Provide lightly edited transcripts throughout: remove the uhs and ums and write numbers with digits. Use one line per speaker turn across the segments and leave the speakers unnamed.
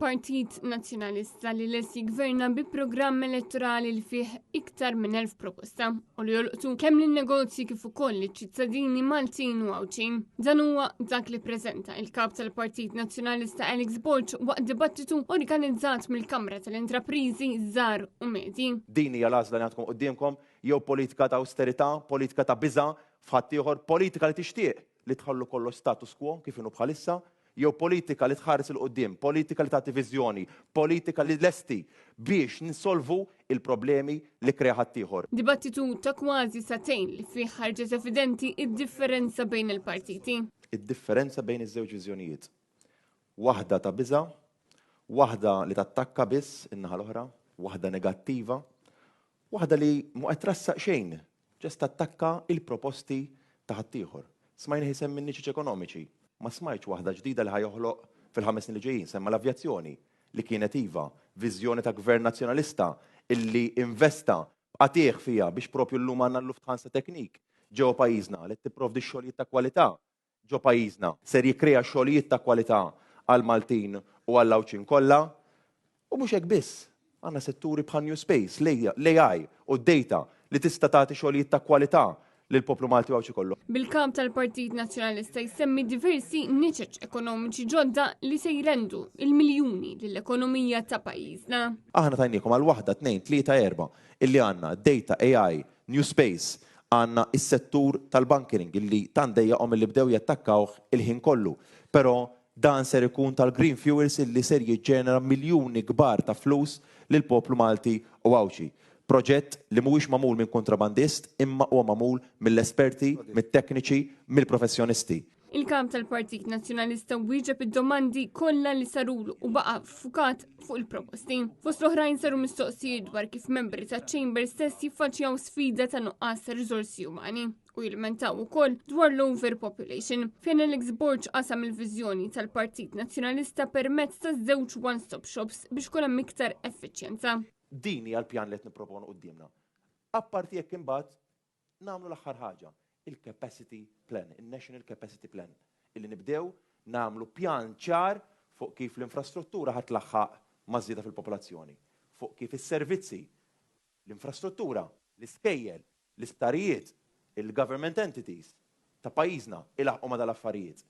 Partit Nazzjonalista li lesti gverna bi programm elettorali li fih iktar minn 1000 proposta u li jolqtu kemm lin-negozji kif ukoll liċ-ċittadini Maltin u Għawċin. Dan huwa dak li preżenta il-kap tal-Partit Nazzjonalista Alex Bulc waqt dibattitu organizzat mill-Kamra tal-Intrapriżi Żgħar u Medji.
Din hija l-għażla li għandkom qudiemkom jew politika ta' austerità, politika ta' biża' f'ħadd ieħor, politika li tixtieq li tħallu kollox status quo kif inhu bħalissa, jew politika li tħares il qudiem, politika li tagħti viżjoni, politika li lesti biex ninsolvu il-problemi li krea ħadd ieħor.
Dibattitu ta' kważi satejn li fih ħarġet evidenti id-differenza bejn il-partiti.
Id-differenza bejn iż-żewġ viżjonijiet. Waħda ta' biża', waħda li tattakka biss in-naħa l-oħra, waħda negattiva, waħda li mu qed trassaq xejn, ġest tattakka il-proposti ta' ħadd ieħor. Smajna jisemmi niċċ ekonomiċi, ma smajtx waħda ġdida li ħajoħloq fil-5 snin li ġejjin, semma l-avjazzjoni li kienet iva, viżjoni ta' gvern nazzjonalista illi investa qatih fija biex propju llum għandna l-Lufthansa Technik ġew pajjiżna li tipprovdi xogħlijiet ta' kwalità ġew pajjiżna, ser jikkrea xogħlijiet ta' kwalità għal Maltin u għall Għawċin kollha. U mhux hekk biss, għandna setturi bħal New Space, l-AI u d-data li tista' tagħti xogħlijiet ta' kwalità lill-poplu Malti u Għawċi kollu.
Bil-kap tal-Partit Nazzjonalista jsemmi diversi niċeċ ekonomiċi ġodda li se jrendu il-miljuni lill-ekonomija ta' pajjiżna.
Aħna tajniekom għal waħda, 2, 3, 4 illi għandna data, AI, New Space, għandna is-settur tal-bunkering illi tant dejjaqhom illi bdew jattakkawh il-ħin kollu. Però dan ser ikun tal-green fuels illi ser jiġġenera miljuni kbar ta' flus lill-poplu Malti u Għawċi. Proġett li mhuwiex magħmul minn kontrabandist imma huwa magħmul mill-esperti, mit-tekniċi, mill-professjonisti.
Il-kap tal-Partit Nazzjonalista wieġeb id-domandi kollha li sarulu u baqa' fukat fuq il-proposti. Fost l-oħrajn saru mistoqsijiet dwar kif membri taċ-Chamber stess jiffaċċjaw sfida ta' nuqqas ta' riżorsi umani u jilmentaw ukoll dwar l-overpopulation fejn Alex Bulc qasam il-viżjoni tal-Partit Nazzjonalista permezz ta' żewġ one-stop shops biex kun hemm iktar effiċjenza.
Din hija l-pjan li qed nipproponu qudiemna. Apparti jekk imbagħad nagħmlu l-aħħar ħaġa, il-capacity plan, il-National Capacity Plan, illi nibdew nagħmlu pjan ċar fuq kif l-infrastruttura ħadd tlaħħaq mażjeda fil-popolazzjoni, fuq kif is-servizzi, l-infrastruttura, l-iskejjel, l-isptarijiet, il-government entities ta' pajjiżna ilaħqu ma' dal-affarijiet.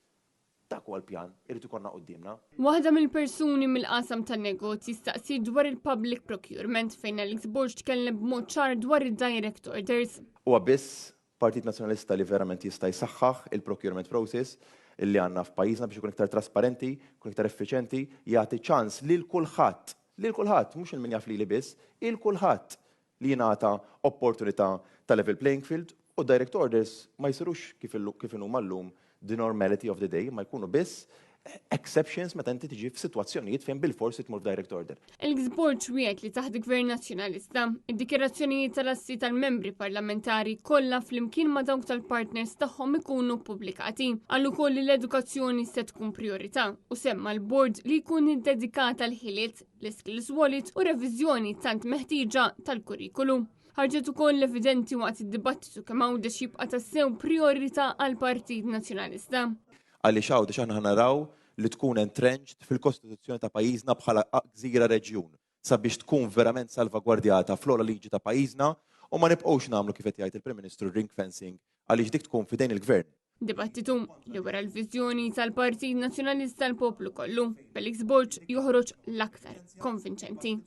Dak huwa l-pjan irid ikollna qudiemna.
Waħda mill-persuni mill-qasam tan-negozji staqsi dwar il-public procurement fejn Alex Bulc tkellem b'mod ċar dwar id-direct orders.
Huwa biss Partit Nazzjonalista li verament jista' jsaħħaħ il-procurement process illi għandna f'pajjiżna biex ikun iktar trasparenti, ikun iktar effiċjenti, jagħti ċans lil kulħadd, mhux il-min jaf li biss, il kulħadd li jingħata opportunità ta' level playing field u direct orders ma jsirux kif huma llum the normality of the day, ma jkunu biss exceptions meta inti tiġi f'sitwazzjonijiet fejn bil-forsi tmur direct order.
Alex Bulc wiegħed li taħt gvern nazzjonalista, id-dikjerazzjonijiet tal-assi tal-membri parlamentari kollha flimkien ma' dawk tal-partners tagħhom ikunu pubblikati. Għallu ukoll li l-edukazzjoni se tkun priorità u semma l-bord li jkun iddedikata l-ħiliet, l-skills wallet u reviżjoni tant meħtieġa tal-kurrikulu. Ħarġet ukoll evidenti waqt id-dibattitu kemm għawdex jibqa' tassew priorità għall-Partit Nazzjonalista.
Għaliex għawdex aħna naraw li tkun entrenched fil-Kostituzzjoni ta' pajjiżna bħala gżira reġjun sabiex tkun verament salvagwardjata fl-ogħla liġi ta' pajjiżna u ma nibqgħux nagħmlu kif qed jgħid il-Prim Ministru ring fencing għaliex dik tkun fidejn il-Gvern.
Dibattitu li wara l-viżjoni tal-Partit Nazzjonalista l-poplu kollu, Alex Bulc joħroġ l-aktar konvinċenti.